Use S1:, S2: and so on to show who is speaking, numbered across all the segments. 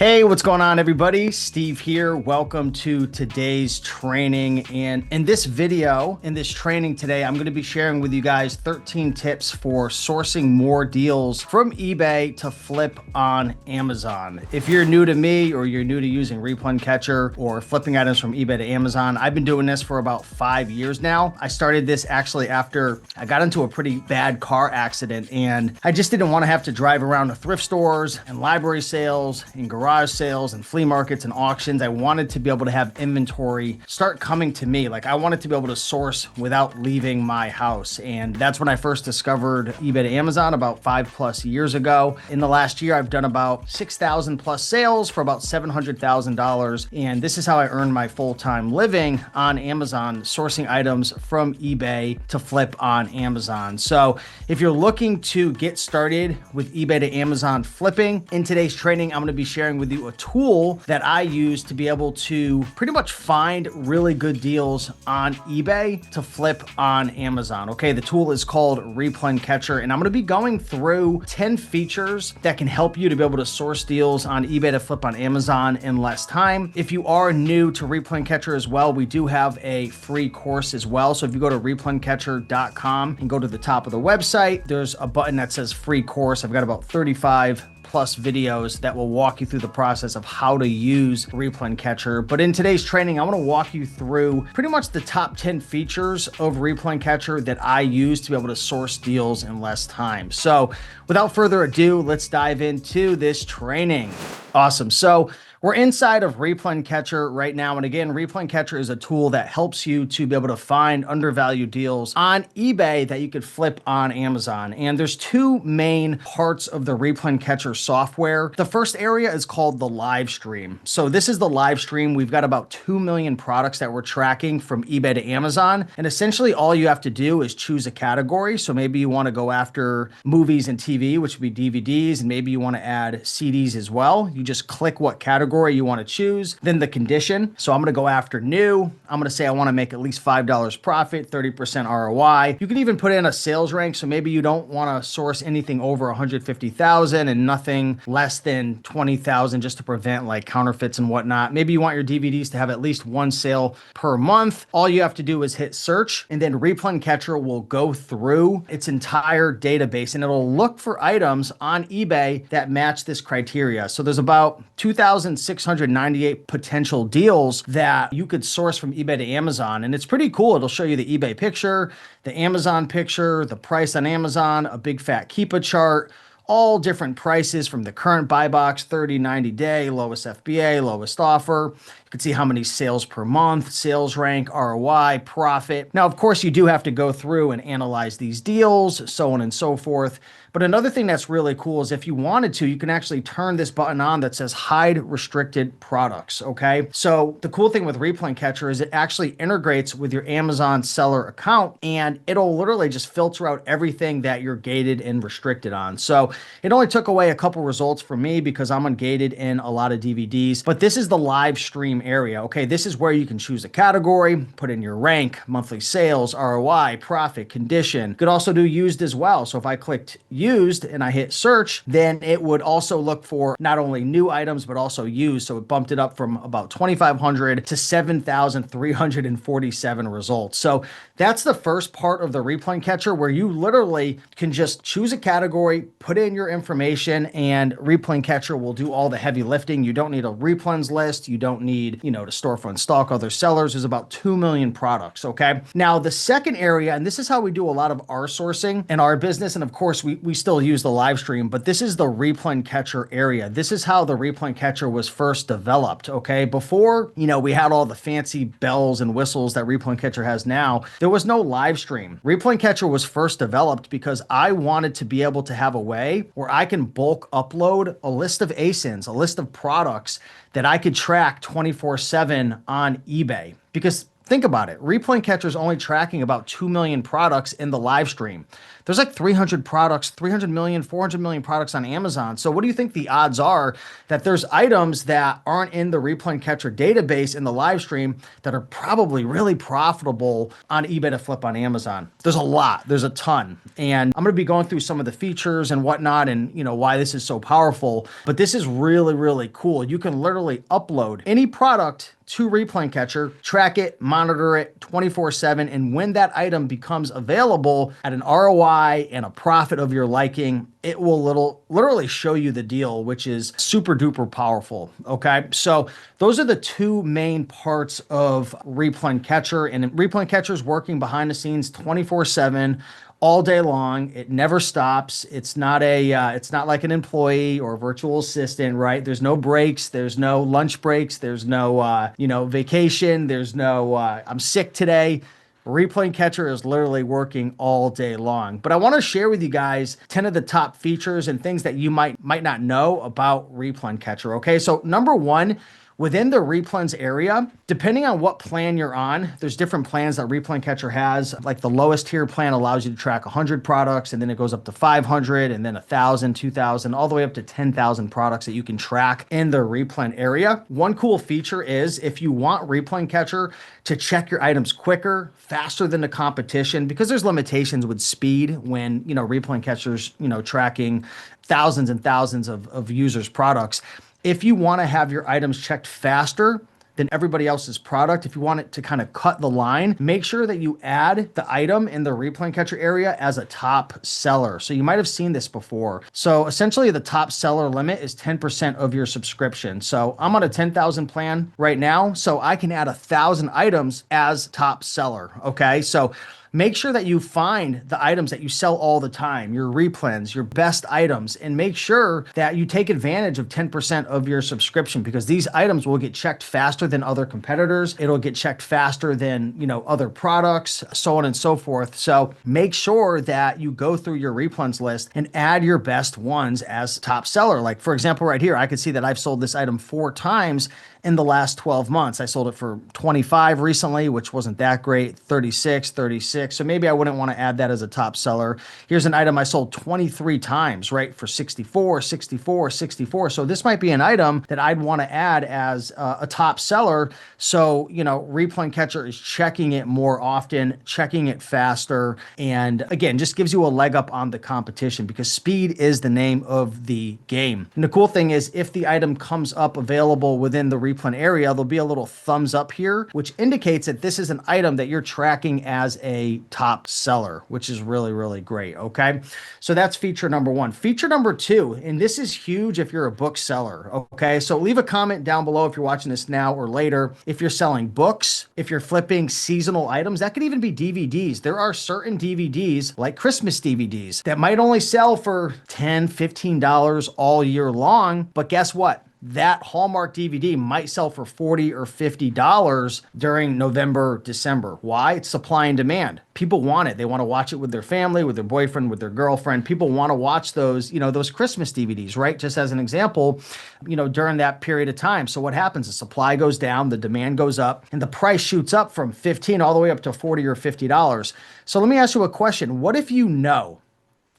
S1: Hey, what's going on, everybody? Steve here. Welcome to today's training. And in this video, in this training today, I'm going to be sharing with you guys 13 tips for sourcing more deals from eBay to flip on Amazon. If you're new to me or you're new to using Replen Catcher or flipping items from eBay to Amazon, I've been doing this for about 5 years now. I started this actually after I got into a pretty bad car accident, and I just didn't want to have to drive around to thrift stores and library sales and garage sales and flea markets and auctions. I wanted to be able to have inventory start coming to me. Like, I wanted to be able to source without leaving my house. And that's when I first discovered eBay to Amazon about 5+ years ago. In the last year, I've done about 6,000 plus sales for about $700,000. And this is how I earn my full-time living on Amazon, sourcing items from eBay to flip on Amazon. So if you're looking to get started with eBay to Amazon flipping, in today's training, I'm going to be sharing with you a tool that I use to be able to pretty much find really good deals on eBay to flip on Amazon. Okay, the tool is called Replen Catcher, and I'm going to be going through 10 features that can help you to be able to source deals on eBay to flip on Amazon in less time. If you are new to Replen Catcher as well, we do have a free course as well. So if you go to replencatcher.com and go to the top of the website, there's a button that says free course. I've got about 35 plus videos that will walk you through the process of how to use Replen Catcher. But in today's training, I want to walk you through pretty much the top 10 features of Replen Catcher that I use to be able to source deals in less time. So without further ado, let's dive into this training. Awesome. So we're inside of Replen Catcher right now. And again, Replen Catcher is a tool that helps you to be able to find undervalued deals on eBay that you could flip on Amazon. And there's two main parts of the Replen Catcher software. The first area is called the live stream. So this is the live stream. We've got about 2 million products that we're tracking from eBay to Amazon. And essentially all you have to do is choose a category. So maybe you want to go after movies and TV, which would be DVDs, and maybe you want to add CDs as well. You just click what category you want to choose, then the condition. So I'm going to go after new. I'm going to say I want to make at least $5 profit, 30% ROI. You can even put in a sales rank. So maybe you don't want to source anything over 150,000 and nothing less than 20,000 just to prevent like counterfeits and whatnot. Maybe you want your DVDs to have at least one sale per month. All you have to do is hit search, and then Replen Catcher will go through its entire database and it'll look for items on eBay that match this criteria. So there's about 2,698 potential deals that you could source from eBay to Amazon. And it's pretty cool. It'll show you the eBay picture, the Amazon picture, the price on Amazon, a big fat Keepa chart, all different prices from the current buy box, 30, 90 day, lowest FBA, lowest offer. You can see how many sales per month, sales rank, ROI, profit. Now, of course, you do have to go through and analyze these deals, so on and so forth. But another thing that's really cool is if you wanted to, you can actually turn this button on that says hide restricted products, okay? So the cool thing with Replen Catcher is it actually integrates with your Amazon seller account, and it'll literally just filter out everything that you're gated and restricted on. So it only took away a couple results for me because I'm ungated in a lot of DVDs, but this is the live stream area, okay? This is where you can choose a category, put in your rank, monthly sales, ROI, profit, condition. You could also do used as well. So if I clicked used and I hit search, then it would also look for not only new items, but also used. So it bumped it up from about 2,500 to 7,347 results. So that's the first part of the Replen Catcher, where you literally can just choose a category, put in your information, and Replen Catcher will do all the heavy lifting. You don't need a Replens list. You don't need, to storefront stock other sellers. There's about 2 million products, okay? Now, the second area, and this is how we do a lot of our sourcing in our business, and of course, we still use the live stream, but this is the Replen Catcher area. This is how the Replen Catcher was first developed, okay? Before, we had all the fancy bells and whistles that Replen Catcher has now, there was no live stream. Replen Catcher was first developed because I wanted to be able to have a way where I can bulk upload a list of ASINs, a list of products that I could track 24/7 on eBay. Because Think about it. Replen Catcher is only tracking about 2 million products in the live stream. There's like 300 products, 300 million, 400 million products on Amazon. So what do you think the odds are that there's items that aren't in the Replen Catcher database in the live stream that are probably really profitable on eBay to flip on Amazon? There's a lot. There's a ton. And I'm going to be going through some of the features and whatnot and, why this is so powerful. But this is really, really cool. You can literally upload any product to Replen Catcher, track it, monitor it 24/7, and when that item becomes available at an ROI and a profit of your liking, it will literally show you the deal, which is super duper powerful. Okay, so those are the two main parts of Replen Catcher, and Replen Catcher is working behind the scenes 24/7. All day long. It never stops. It's not like an employee or a virtual assistant, right? There's no breaks. There's no lunch breaks. There's no, vacation. There's no, I'm sick today. Replen Catcher is literally working all day long. But I want to share with you guys 10 of the top features and things that you might not know about Replen Catcher. Okay, so number one, within the replens area, depending on what plan you're on, there's different plans that Replen Catcher has. Like the lowest tier plan allows you to track 100 products, and then it goes up to 500, and then 1,000, 2,000, all the way up to 10,000 products that you can track in the replen area. One cool feature is if you want Replen Catcher to check your items quicker, faster than the competition, because there's limitations with speed when, Replen Catcher's, tracking thousands and thousands of users' products. If you want to have your items checked faster than everybody else's product, if you want it to kind of cut the line, make sure that you add the item in the Replen Catcher area as a top seller. So you might have seen this before. So essentially the top seller limit is 10% of your subscription. So I'm on a 10,000 plan right now, so I can add 1,000 items as top seller. Okay, so make sure that you find the items that you sell all the time, your replens, your best items, and make sure that you take advantage of 10% of your subscription, because these items will get checked faster than other competitors. It'll get checked faster than, other products, so on and so forth. So make sure that you go through your replens list and add your best ones as top seller. Like for example, right here, I can see that I've sold this item 4 times in the last 12 months. I sold it for 25 recently, which wasn't that great, 36, 36. So maybe I wouldn't want to add that as a top seller. Here's an item I sold 23 times, right? For 64, 64, 64. So this might be an item that I'd want to add as a top seller. So, Replen Catcher is checking it more often, checking it faster. And again, just gives you a leg up on the competition, because speed is the name of the game. And the cool thing is if the item comes up available within the replen area, there'll be a little thumbs up here, which indicates that this is an item that you're tracking as a top seller, which is really, really great. Okay. So that's feature number one. Feature number two, and this is huge if you're a book seller. Okay. So leave a comment down below if you're watching this now or later. If you're selling books, if you're flipping seasonal items, that could even be DVDs. There are certain DVDs like Christmas DVDs that might only sell for $10, $15 all year long. But guess what? That Hallmark DVD might sell for $40 or $50 during November, December. Why? It's supply and demand. People want it. They want to watch it with their family, with their boyfriend, with their girlfriend. People want to watch those, those Christmas DVDs, right? Just as an example, during that period of time. So what happens? The supply goes down, the demand goes up, and the price shoots up from $15 all the way up to $40 or $50. So let me ask you a question. What if you know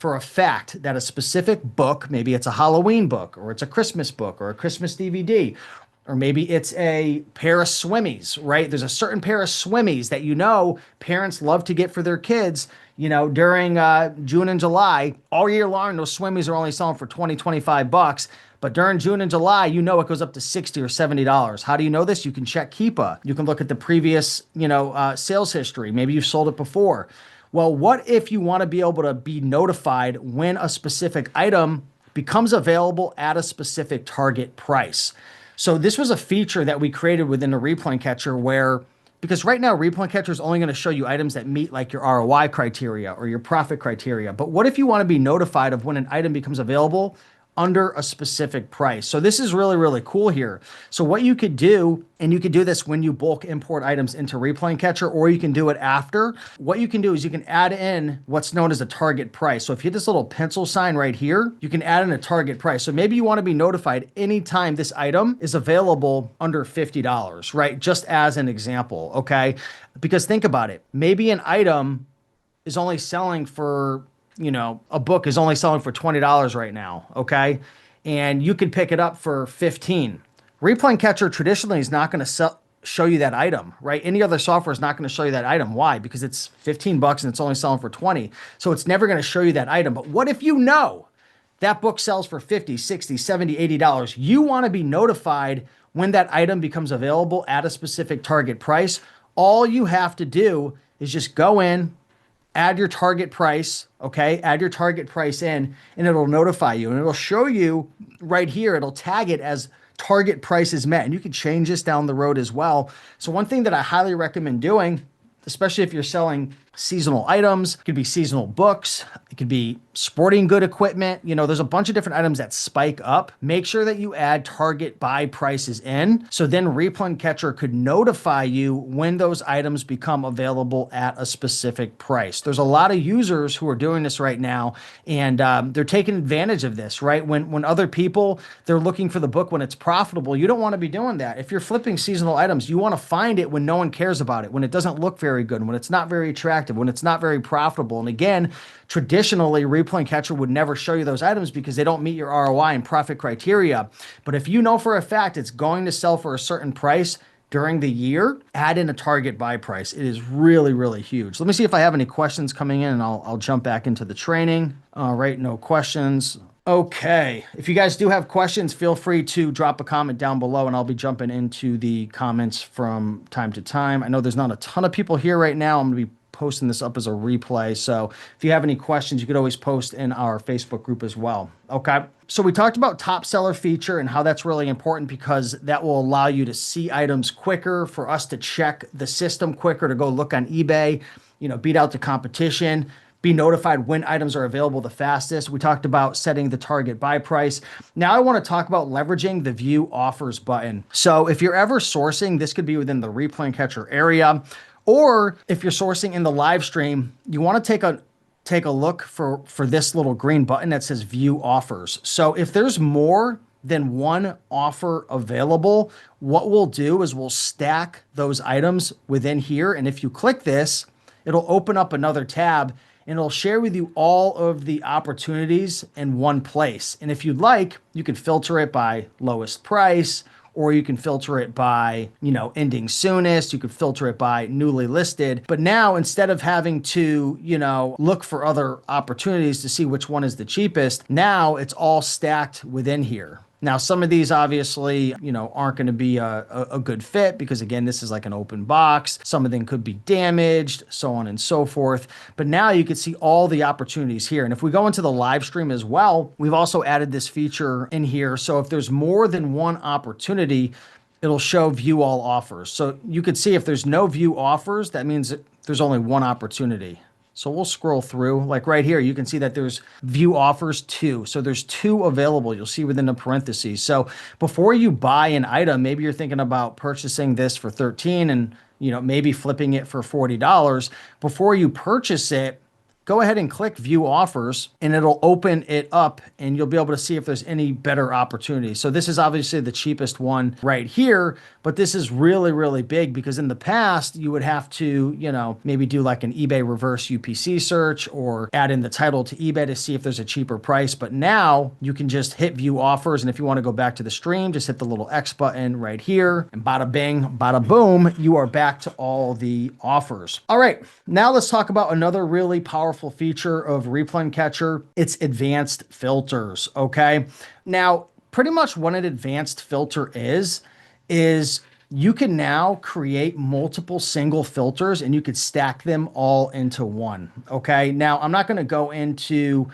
S1: for a fact that a specific book, maybe it's a Halloween book, or it's a Christmas book, or a Christmas DVD, or maybe it's a pair of swimmies, right? There's a certain pair of swimmies that parents love to get for their kids, during June and July. All year long, those swimmies are only selling for 20, 25 bucks. But during June and July, it goes up to $60 or $70. How do you know this? You can check Keepa. You can look at the previous, sales history. Maybe you've sold it before. Well, what if you want to be able to be notified when a specific item becomes available at a specific target price? So this was a feature that we created within the Replen Catcher because right now Replen Catcher is only going to show you items that meet like your ROI criteria or your profit criteria. But what if you want to be notified of when an item becomes available under a specific price. So this is really, really cool here. So what you could do, and you could do this when you bulk import items into Replen Catcher, or you can do it after. What you can do is you can add in what's known as a target price. So if you hit this little pencil sign right here, you can add in a target price. So maybe you want to be notified anytime this item is available under $50, right? Just as an example, okay? Because think about it. Maybe an item is only selling for, a book is only selling for $20 right now, okay? And you can pick it up for 15. Replen Catcher traditionally is not going to show you that item, right? Any other software is not going to show you that item. Why? Because it's 15 bucks and it's only selling for 20. So it's never going to show you that item. But what if you know that book sells for 50, 60, 70, $80? You want to be notified when that item becomes available at a specific target price. All you have to do is just go in, add your target price, okay? Add your target price in, and it'll notify you. And it'll show you right here, it'll tag it as target price is met. And you can change this down the road as well. So one thing that I highly recommend doing, especially if you're selling seasonal items, it could be seasonal books, it could be sporting good equipment. There's a bunch of different items that spike up. Make sure that you add target buy prices in. So then Replen Catcher could notify you when those items become available at a specific price. There's a lot of users who are doing this right now, and they're taking advantage of this, right? When other people, they're looking for the book when it's profitable, you don't want to be doing that. If you're flipping seasonal items, you want to find it when no one cares about it, when it doesn't look very good, when it's not very attractive, when it's not very profitable. And again, traditionally, Replen Catcher would never show you those items because they don't meet your ROI and profit criteria. But if you know for a fact it's going to sell for a certain price during the year, add in a target buy price. It is really, really huge. Let me see if I have any questions coming in, and I'll jump back into the training. All right, no questions. Okay, if you guys do have questions, feel free to drop a comment down below, and I'll be jumping into the comments from time to time. I know there's not a ton of people here right now. I'm going to be posting this up as a replay. So if you have any questions, you could always post in our Facebook group as well. Okay. So we talked about top seller feature and how that's really important because that will allow you to see items quicker, for us to check the system quicker, to go look on eBay, beat out the competition, be notified when items are available the fastest. We talked about setting the target buy price. Now I want to talk about leveraging the view offers button. So if you're ever sourcing, this could be within the Replen Catcher area, or if you're sourcing in the live stream, you want to take a look for this little green button that says view offers. So if there's more than one offer available, what we'll do is we'll stack those items within here. And if you click this, it'll open up another tab and it'll share with you all of the opportunities in one place. And if you'd like, you can filter it by lowest price, or you can filter it by, ending soonest. You could filter it by newly listed. But now, instead of having to, look for other opportunities to see which one is the cheapest, now it's all stacked within here. Now, some of these obviously, aren't going to be a good fit because, again, this is like an open box. Some of them could be damaged, so on and so forth. But now you can see all the opportunities here. And if we go into the live stream as well, we've also added this feature in here. So if there's more than one opportunity, it'll show view all offers. So you could see if there's no view offers, that means that there's only one opportunity. So we'll scroll through, like right here, you can see that there's view offers 2. So there's 2 available. You'll see within the parentheses. So before you buy an item, maybe you're thinking about purchasing this for 13 and, maybe flipping it for $40. Before you purchase it, go ahead and click view offers and it'll open it up and you'll be able to see if there's any better opportunities. So this is obviously the cheapest one right here, but this is really, really big because in the past you would have to, maybe do like an eBay reverse UPC search or add in the title to eBay to see if there's a cheaper price. But now you can just hit view offers. And if you want to go back to the stream, just hit the little X button right here and bada bing, bada boom, you are back to all the offers. All right, now let's talk about another really powerful feature of Replen Catcher. It's advanced filters, okay? Now, pretty much what an advanced filter is you can now create multiple single filters and you could stack them all into one, okay? Now, I'm not going to go into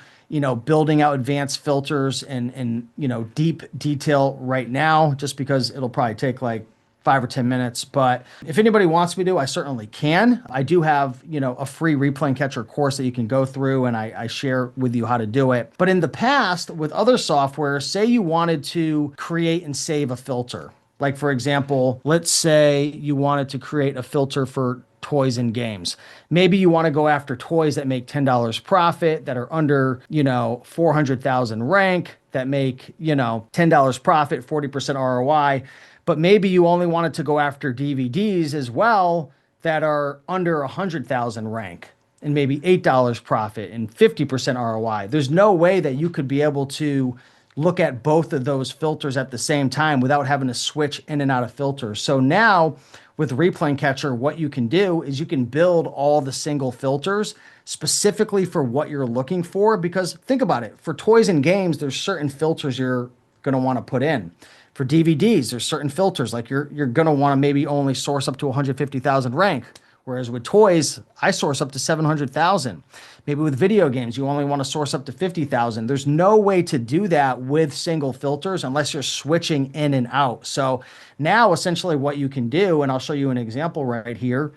S1: building out advanced filters and deep detail right now, just because it'll probably take like 5 or 10 minutes. But if anybody wants me to, I certainly can. I do have, a free Replen Catcher course that you can go through, and I share with you how to do it. But in the past, with other software, say you wanted to create and save a filter. Like, for example, let's say you wanted to create a filter for toys and games. Maybe you want to go after toys that make $10 profit, that are under, 400,000 rank, that make, $10 profit, 40% ROI. But maybe you only wanted to go after DVDs as well that are under 100,000 rank and maybe $8 profit and 50% ROI. There's no way that you could be able to look at both of those filters at the same time without having to switch in and out of filters. So now with Replen Catcher, what you can do is you can build all the single filters specifically for what you're looking for. Because think about it, for toys and games, there's certain filters you're going to want to put in. For DVDs, there's certain filters, like you're going to want to maybe only source up to 150,000 rank. Whereas with toys, I source up to 700,000. Maybe with video games, you only want to source up to 50,000. There's no way to do that with single filters unless you're switching in and out. So now essentially what you can do, and I'll show you an example right here.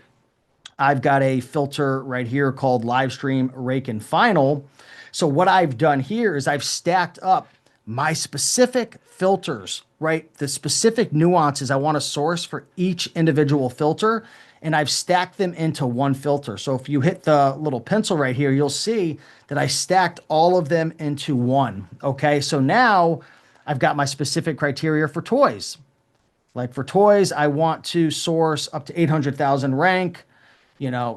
S1: I've got a filter right here called live stream, rake, and final. So what I've done here is I've stacked up my specific filters, right? The specific nuances I want to source for each individual filter, and I've stacked them into one filter. So if you hit the little pencil right here, you'll see that I stacked all of them into one. Okay, so now I've got my specific criteria for toys. Like for toys, I want to source up to 800,000 rank,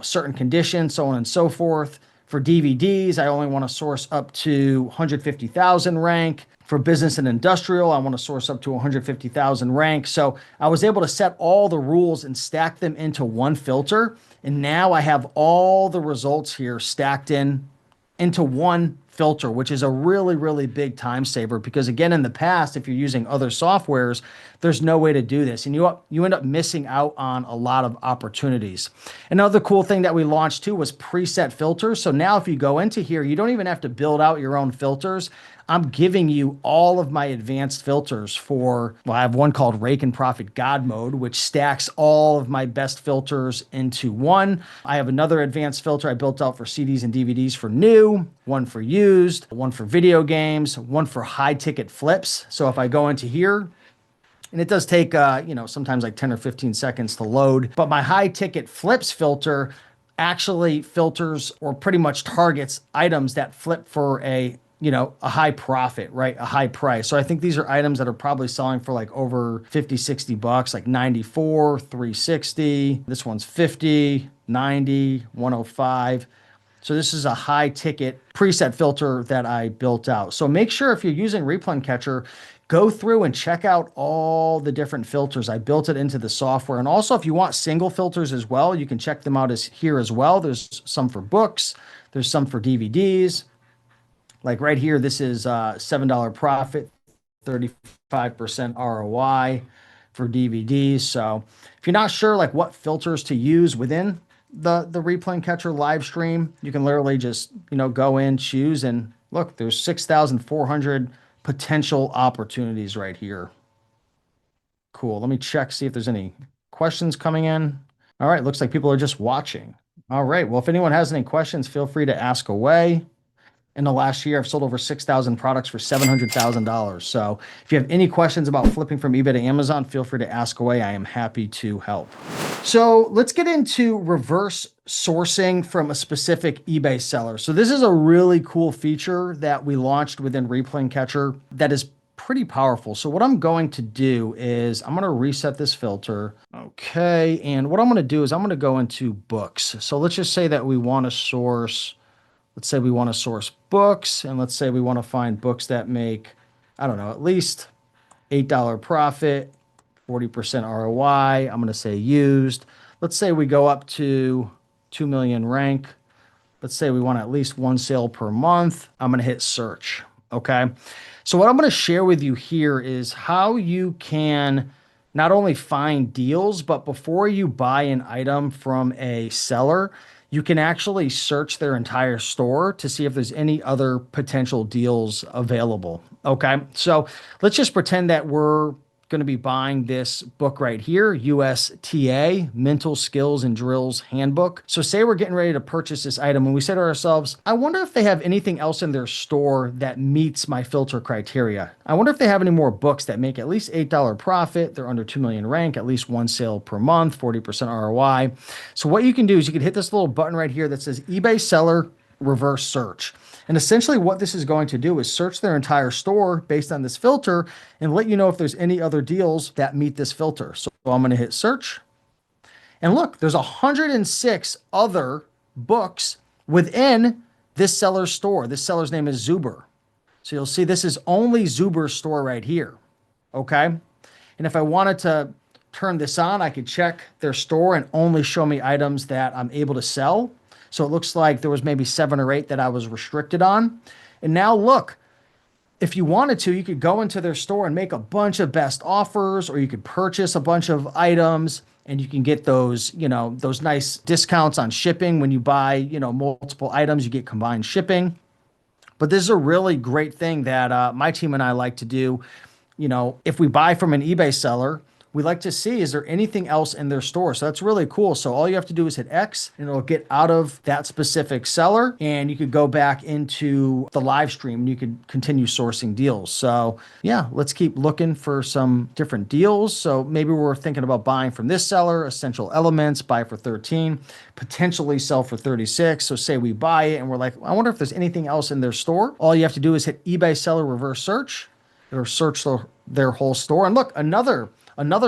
S1: certain conditions, so on and so forth. For DVDs, I only want to source up to 150,000 rank. For business and industrial, I want to source up to 150,000 rank. So I was able to set all the rules and stack them into one filter. And now I have all the results here stacked into one filter, which is a really, really big time saver. Because again, in the past, if you're using other softwares, there's no way to do this. And you end up missing out on a lot of opportunities. Another cool thing that we launched too was preset filters. So now if you go into here, you don't even have to build out your own filters. I'm giving you all of my advanced filters I have one called Rake and Profit God Mode, which stacks all of my best filters into one. I have another advanced filter I built out for CDs and DVDs for new, one for used, one for video games, one for high ticket flips. So if I go into here, and it does take, sometimes like 10 or 15 seconds to load, but my high ticket flips filter actually filters or pretty much targets items that flip for a high profit, right? A high price. So I think these are items that are probably selling for like over 50, 60 bucks, like 94, 360. This one's 50, 90, 105. So this is a high ticket preset filter that I built out. So make sure if you're using Replen Catcher, go through and check out all the different filters. I built it into the software. And also if you want single filters as well, you can check them out here as well. There's some for books. There's some for DVDs. Like right here, this is $7 profit, 35% ROI for DVDs. So if you're not sure like what filters to use within the Replen Catcher live stream, you can literally just, go in, choose, and look, there's 6,400 potential opportunities right here. Cool. Let me check, see if there's any questions coming in. All right. Looks like people are just watching. All right. Well, if anyone has any questions, feel free to ask away. In the last year, I've sold over 6,000 products for $700,000. So if you have any questions about flipping from eBay to Amazon, feel free to ask away. I am happy to help. So let's get into reverse sourcing from a specific eBay seller. So this is a really cool feature that we launched within Replen Catcher that is pretty powerful. So what I'm going to do is I'm going to reset this filter. Okay. And what I'm going to do is I'm going to go into books. So let's just say that we want to source, let's say we want to source books, and let's say we want to find books that make, I don't know, at least $8 profit, 40% ROI. I'm going to say used. Let's say we go up to 2 million rank. Let's say we want at least one sale per month. I'm going to hit search. Okay. So what I'm going to share with you here is how you can not only find deals, but before you buy an item from a seller, you can actually search their entire store to see if there's any other potential deals available. Okay. So let's just pretend that we're going to be buying this book right here, USTA, Mental Skills and Drills Handbook. So say we're getting ready to purchase this item and we say to ourselves, I wonder if they have anything else in their store that meets my filter criteria. I wonder if they have any more books that make at least $8 profit. They're under 2 million rank, at least one sale per month, 40% ROI. So what you can do is you can hit this little button right here that says eBay seller reverse search. And essentially what this is going to do is search their entire store based on this filter and let you know if there's any other deals that meet this filter. So I'm going to hit search. And look, there's 106 other books within this seller's store. This seller's name is Zuber. So you'll see this is only Zuber's store right here. Okay. And if I wanted to turn this on, I could check their store and only show me items that I'm able to sell. So it looks like there was maybe 7 or 8 that I was restricted on. And now look, if you wanted to, you could go into their store and make a bunch of best offers, or you could purchase a bunch of items and you can get those, those nice discounts on shipping. When you buy, multiple items, you get combined shipping. But this is a really great thing that my team and I like to do. If we buy from an eBay seller, we like to see, is there anything else in their store? So that's really cool. So all you have to do is hit X and it'll get out of that specific seller and you could go back into the live stream and you could continue sourcing deals. So yeah, let's keep looking for some different deals. So maybe we're thinking about buying from this seller, Essential Elements, buy for 13, potentially sell for 36. So say we buy it and we're like, I wonder if there's anything else in their store. All you have to do is hit eBay seller reverse search. It'll search their whole store. And look, another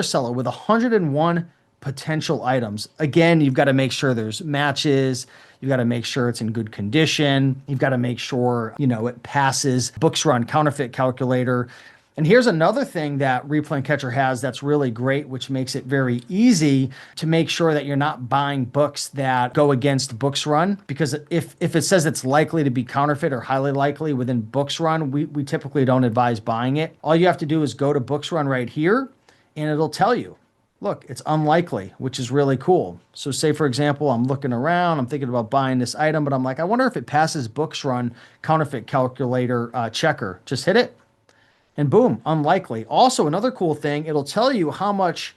S1: seller with 101 potential items. Again, you've got to make sure there's matches. You've got to make sure it's in good condition. You've got to make sure, it passes Books Run counterfeit calculator. And here's another thing that Replen Catcher has that's really great, which makes it very easy to make sure that you're not buying books that go against Books Run. Because if it says it's likely to be counterfeit or highly likely within Books Run, we typically don't advise buying it. All you have to do is go to Books Run right here, and it'll tell you, look, it's unlikely, which is really cool. So say, for example, I'm looking around, I'm thinking about buying this item, but I'm like, I wonder if it passes Books Run counterfeit calculator checker. Just hit it. And boom, unlikely. Also, another cool thing, it'll tell you how much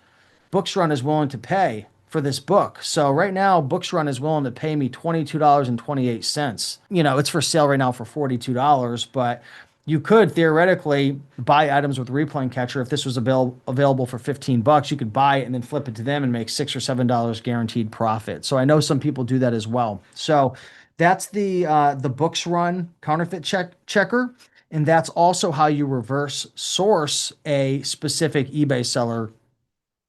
S1: Books Run is willing to pay for this book. So right now, Books Run is willing to pay me $22.28. It's for sale right now for $42, but you could theoretically buy items with Replen Catcher. If this was available for $15, you could buy it and then flip it to them and make $6 or $7 guaranteed profit. So I know some people do that as well. So that's the Books Run counterfeit checker. And that's also how you reverse source a specific eBay seller,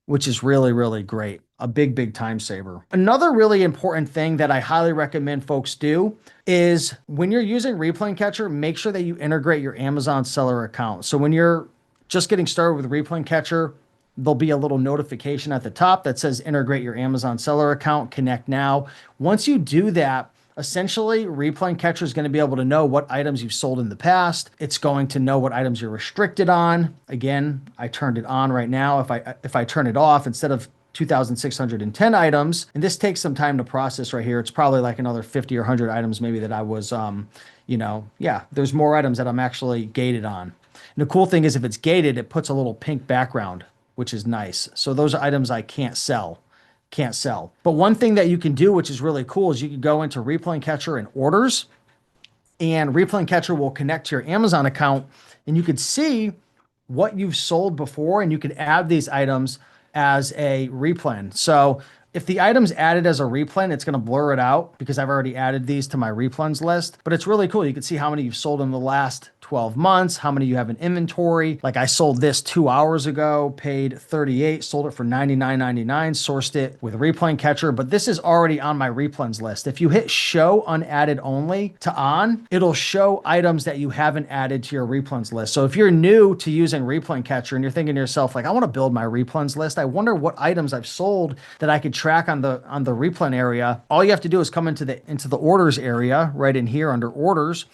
S1: which is really, really great. A big, big time saver. Another really important thing that I highly recommend folks do is when you're using Replen Catcher, make sure that you integrate your Amazon seller account. So when you're just getting started with Replen Catcher, there'll be a little notification at the top that says integrate your Amazon seller account, connect now. Once you do that, essentially, Replen Catcher is going to be able to know what items you've sold in the past. It's going to know what items you're restricted on. Again, I turned it on right now. If I turn it off, instead of 2,610 items, and this takes some time to process right here, it's probably like another 50 or 100 items maybe that I was, there's more items that I'm actually gated on. And the cool thing is if it's gated, it puts a little pink background, which is nice. So those are items I can't sell. But one thing that you can do, which is really cool, is you can go into Replen Catcher and orders, and Replen Catcher will connect to your Amazon account, and you could see what you've sold before, and you could add these items as a replen. So if the item's added as a replen, it's going to blur it out because I've already added these to my replens list. But it's really cool. You can see how many you've sold in the last 12 months, how many you have in inventory. Like I sold this 2 hours ago, paid 38, sold it for $99.99, sourced it with Replen Catcher, but this is already on my replens list. If you hit show unadded only to on, it'll show items that you haven't added to your replens list. So if you're new to using Replen Catcher and you're thinking to yourself, like, I want to build my replens list, I wonder what items I've sold that I could track on the replen area. All you have to do is come into the orders area right in here under orders.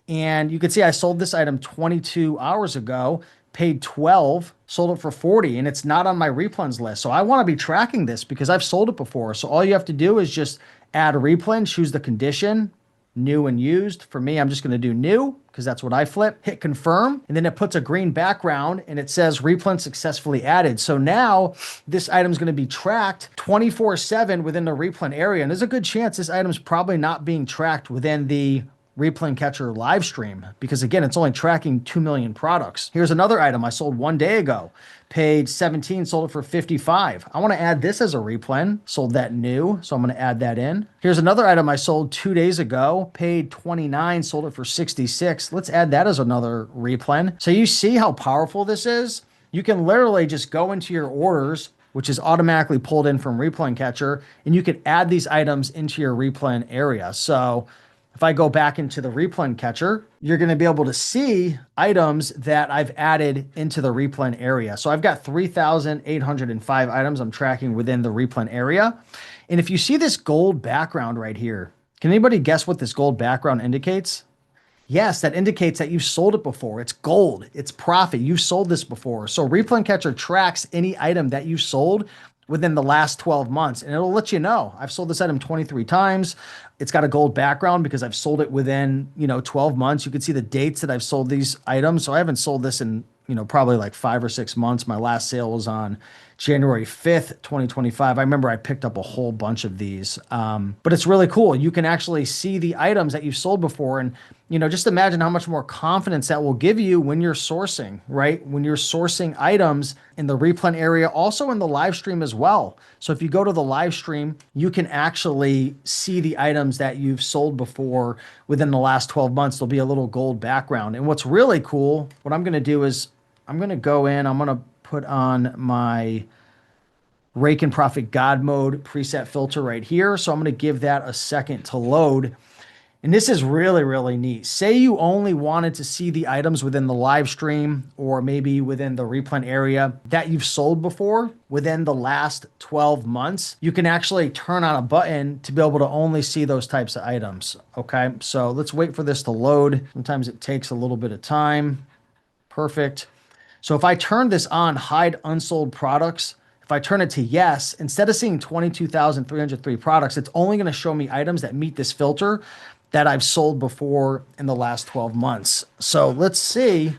S1: And you can see I sold this item 22 hours ago, paid 12, sold it for 40, and it's not on my replens list. So I want to be tracking this because I've sold it before. So all you have to do is just add a replen, choose the condition, new and used. For me, I'm just going to do new because that's what I flip. Hit confirm, and then it puts a green background and it says Replen successfully added. So now this item is going to be tracked 24/7 within the Replen area. And there's a good chance this item is probably not being tracked within the Replen Catcher live stream because again, it's only tracking 2 million products. Here's another item I sold one day ago. Paid 17, sold it for 55. I want to add this as a replen, sold that new, so I'm going to add that in. Here's another item I sold 2 days ago, paid 29, sold it for 66. Let's add that as another replen. So you see how powerful this is? You can literally just go into your orders, which is automatically pulled in from Replen Catcher, and you can add these items into your replen area. So if I go back into the Replen Catcher, you're going to be able to see items that I've added into the replen area. So I've got 3,805 items I'm tracking within the replen area. And if you see this gold background right here, can anybody guess what this gold background indicates? Yes, that indicates that you've sold it before. It's gold. It's profit. You've sold this before. So Replen Catcher tracks any item that you sold within the last 12 months, and it'll let you know. I've sold this item 23 times. It's got a gold background because I've sold it within, 12 months. You can see the dates that I've sold these items. So I haven't sold this in, probably like 5 or 6 months. My last sale was on January 5th, 2025. I remember I picked up a whole bunch of these, but it's really cool. You can actually see the items that you've sold before. And, just imagine how much more confidence that will give you when you're sourcing, right? When you're sourcing items in the replen area, also in the live stream as well. So if you go to the live stream, you can actually see the items that you've sold before within the last 12 months. There'll be a little gold background. And what's really cool, what I'm going to do is I'm going to go in, I'm going to put on my Rake and Profit God mode preset filter right here. So I'm going to give that a second to load. And this is really, really neat. Say you only wanted to see the items within the live stream or maybe within the replen area that you've sold before within the last 12 months. You can actually turn on a button to be able to only see those types of items. Okay, so let's wait for this to load. Sometimes it takes a little bit of time. Perfect. So if I turn this on, hide unsold products, if I turn it to yes, instead of seeing 22,303 products, it's only going to show me items that meet this filter that I've sold before in the last 12 months. So let's see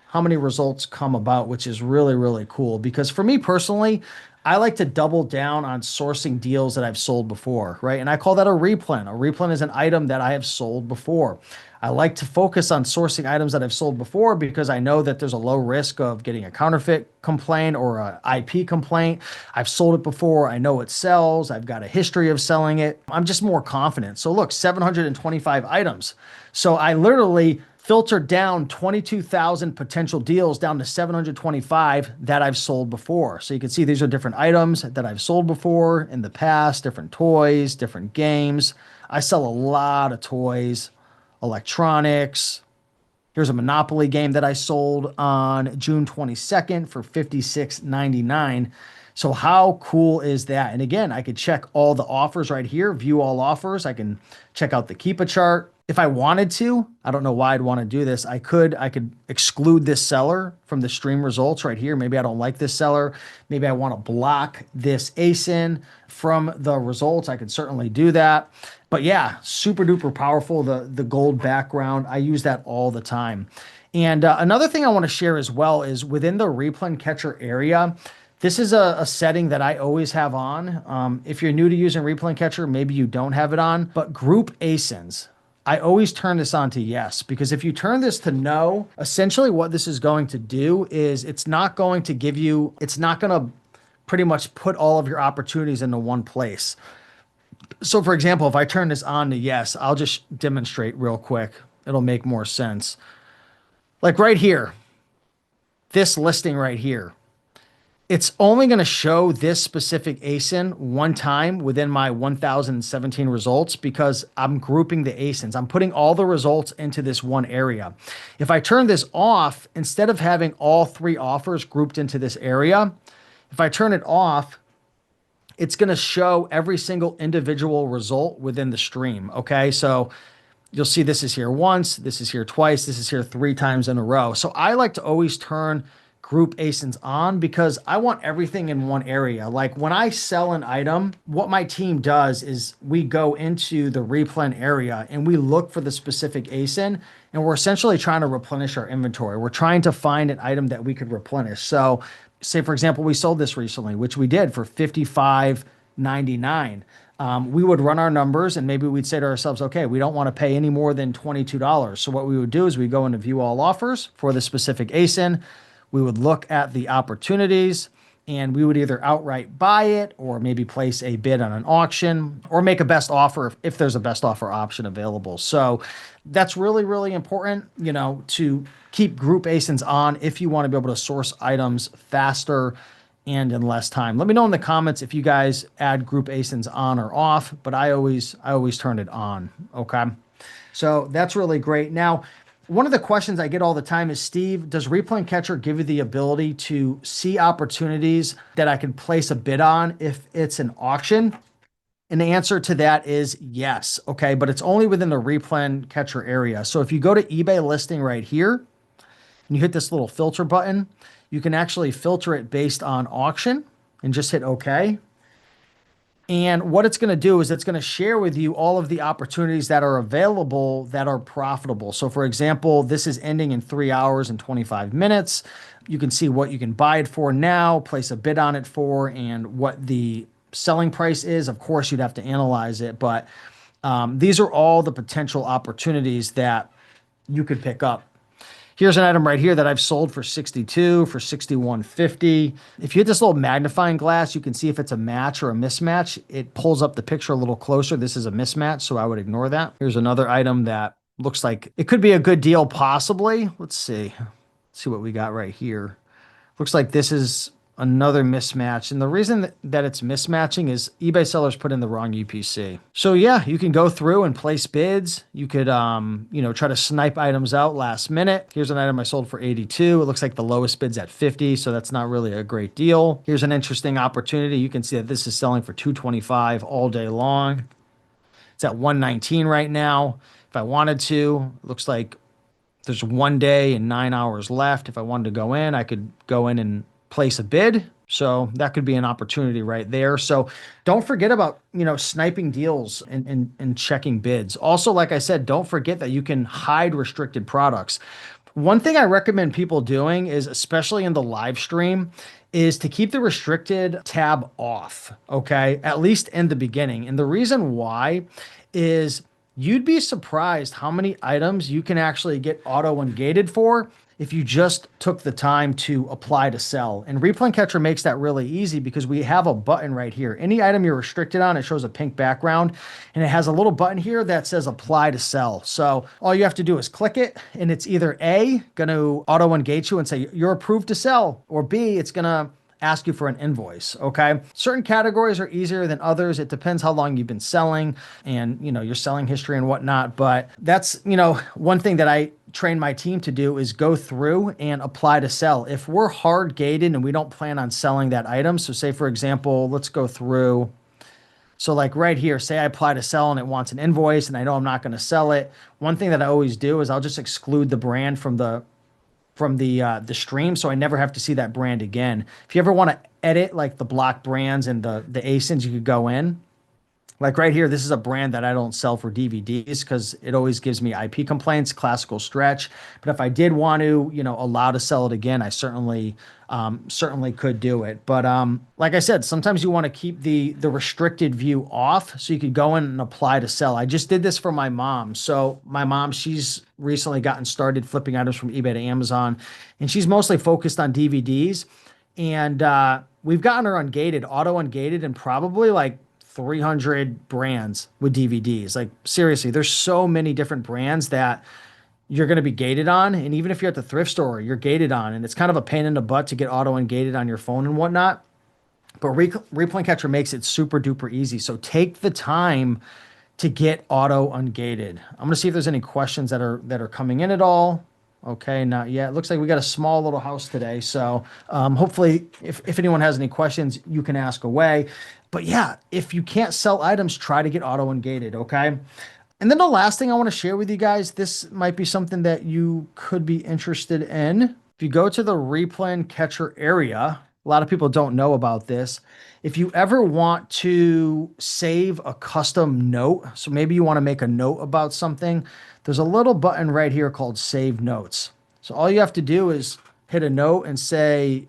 S1: how many results come about, which is really, really cool. Because for me personally, I like to double down on sourcing deals that I've sold before, right? And I call that a replen. A replen is an item that I have sold before. I like to focus on sourcing items that I've sold before because I know that there's a low risk of getting a counterfeit complaint or an IP complaint. I've sold it before. I know it sells. I've got a history of selling it. I'm just more confident. So look, 725 items. So I literally filtered down 22,000 potential deals down to 725 that I've sold before. So you can see these are different items that I've sold before in the past, different toys, different games. I sell a lot of toys, electronics. Here's a Monopoly game that I sold on June 22nd for $56.99. So how cool is that? And again, I could check all the offers right here, view all offers. I can check out the Keepa chart. If I wanted to, I don't know why I'd want to do this. I could exclude this seller from the stream results right here. Maybe I don't like this seller. Maybe I want to block this ASIN from the results. I could certainly do that. But yeah, super duper powerful. The gold background, I use that all the time. And another thing I want to share as well is within the Replen Catcher area, this is a setting that I always have on. If you're new to using Replen Catcher, maybe you don't have it on, but group ASINs. I always turn this on to yes, because if you turn this to no, essentially what this is going to do is it's not going to pretty much put all of your opportunities into one place. So for example, if I turn this on to yes, I'll just demonstrate real quick. It'll make more sense. Like right here, this listing right here, it's only going to show this specific ASIN one time within my 1,017 results because I'm grouping the ASINs. I'm putting all the results into this one area. If I turn this off, instead of having all 3 offers grouped into this area, if I turn it off, it's going to show every single individual result within the stream. Okay, so you'll see this is here once, this is here twice, this is here 3 times in a row. So I like to always turn group ASINs on because I want everything in one area. Like when I sell an item, what my team does is we go into the replen area and we look for the specific ASIN, and we're essentially trying to replenish our inventory. We're trying to find an item that we could replenish. So say for example, we sold this recently, which we did for $55.99. We would run our numbers and maybe we'd say to ourselves, okay, we don't want to pay any more than $22. So what we would do is we go into view all offers for the specific ASIN. We would look at the opportunities and we would either outright buy it or maybe place a bid on an auction or make a best offer if there's a best offer option available. So that's really, really important, to keep group ASINs on if you want to be able to source items faster and in less time. Let me know in the comments if you guys add group ASINs on or off, but I always turn it on. Okay. So that's really great. Now, one of the questions I get all the time is, Steve, does Replen Catcher give you the ability to see opportunities that I can place a bid on if it's an auction? And the answer to that is yes. Okay. But it's only within the Replen Catcher area. So if you go to eBay listing right here and you hit this little filter button, you can actually filter it based on auction and just hit OK. And what it's going to do is it's going to share with you all of the opportunities that are available that are profitable. So for example, this is ending in 3 hours and 25 minutes. You can see what you can buy it for now, place a bid on it for, and what the selling price is. Of course, you'd have to analyze it, but these are all the potential opportunities that you could pick up. Here's an item right here that I've sold for 62, for 61.50. If you hit this little magnifying glass, you can see if it's a match or a mismatch. It pulls up the picture a little closer. This is a mismatch, so I would ignore that. Here's another item that looks like it could be a good deal, possibly. Let's see. Let's see what we got right here. Looks like this is another mismatch. And the reason that it's mismatching is eBay sellers put in the wrong UPC. So yeah, you can go through and place bids. You could, try to snipe items out last minute. Here's an item I sold for 82. It looks like the lowest bid's at 50. So that's not really a great deal. Here's an interesting opportunity. You can see that this is selling for 225 all day long. It's at 119 right now. If I wanted to, it looks like there's 1 day and 9 hours left. If I wanted to go in, I could go in and place a bid. So that could be an opportunity right there. So don't forget about, sniping deals and checking bids. Also, like I said, don't forget that you can hide restricted products. One thing I recommend people doing is, especially in the live stream, is to keep the restricted tab off. Okay. At least in the beginning. And the reason why is you'd be surprised how many items you can actually get auto ungated for if you just took the time to apply to sell. And Replen Catcher makes that really easy because we have a button right here. Any item you're restricted on, it shows a pink background and it has a little button here that says apply to sell. So all you have to do is click it and it's either A, going to auto engage you and say you're approved to sell, or B, it's going to ask you for an invoice. Okay. Certain categories are easier than others. It depends how long you've been selling and, your selling history and whatnot. But that's, one thing that I train my team to do is go through and apply to sell. If we're hard gated and we don't plan on selling that item. So say, for example, let's go through. So like right here, say I apply to sell and it wants an invoice and I know I'm not going to sell it. One thing that I always do is I'll just exclude the brand from the stream, so I never have to see that brand again. If you ever want to edit like the block brands and the ASINs, you could go in. Like right here, this is a brand that I don't sell for DVDs because it always gives me IP complaints, classical stretch. But if I did want to, allow to sell it again, I certainly could do it. But like I said, sometimes you want to keep the restricted view off so you could go in and apply to sell. I just did this for my mom. So my mom, she's recently gotten started flipping items from eBay to Amazon, and she's mostly focused on DVDs. And we've gotten her ungated, auto ungated, and probably like 300 brands with DVDs. Like seriously, there's so many different brands that you're going to be gated on. And even if you're at the thrift store, you're gated on, and it's kind of a pain in the butt to get auto ungated on your phone and whatnot. But Replen Catcher makes it super duper easy. So take the time to get auto ungated. I'm going to see if there's any questions that are coming in at all. Okay, not yet. It looks like we got a small little house today. So hopefully if anyone has any questions, you can ask away. But yeah, if you can't sell items, try to get auto ungated, okay? And then the last thing I want to share with you guys, this might be something that you could be interested in. If If you go to the Replen Catcher area, a lot of people don't know about this. If you ever want to save a custom note, so maybe you want to make a note about something, there's a little button right here called Save Notes. So all you have to do is hit a note and say,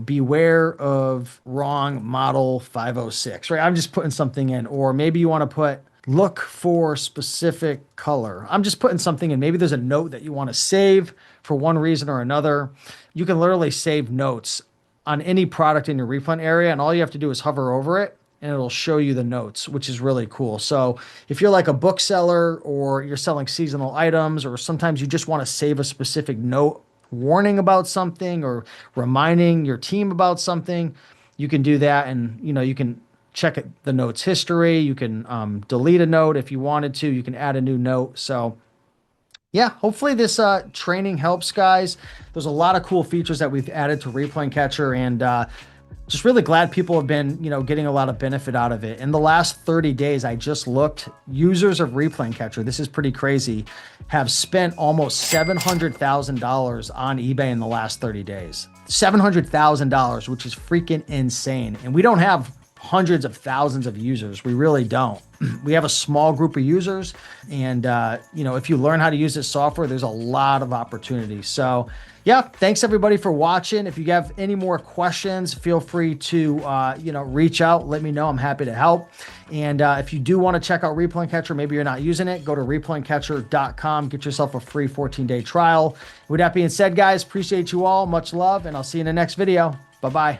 S1: beware of wrong model 506, right? I'm just putting something in. Or maybe you want to put, look for specific color. I'm just putting something in. Maybe there's a note that you want to save for one reason or another. You can literally save notes on any product in your Replen area, and all you have to do is hover over it and it'll show you the notes, which is really cool. So if you're like a bookseller or you're selling seasonal items, or sometimes you just want to save a specific note warning about something or reminding your team about something, you can do that. And you can check the notes history. You can delete a note if you wanted to. You can add a new note. So yeah, hopefully this training helps, guys. There's a lot of cool features that we've added to Replen Catcher, and just really glad people have been, getting a lot of benefit out of it. In the last 30 days, I just looked, users of Replen Catcher, this is pretty crazy, have spent almost $700,000 on eBay in the last 30 days. $700,000, which is freaking insane. And we don't have hundreds of thousands of users. We really don't. We have a small group of users, and if you learn how to use this software, there's a lot of opportunity. So yeah, thanks everybody for watching. If you have any more questions, feel free to reach out, let me know. I'm happy to help. And if you do want to check out Replen Catcher, maybe you're not using it, go to replencatcher.com, get yourself a free 14-day trial. With that being said, guys, appreciate you all, much love, and I'll see you in the next video. Bye-bye.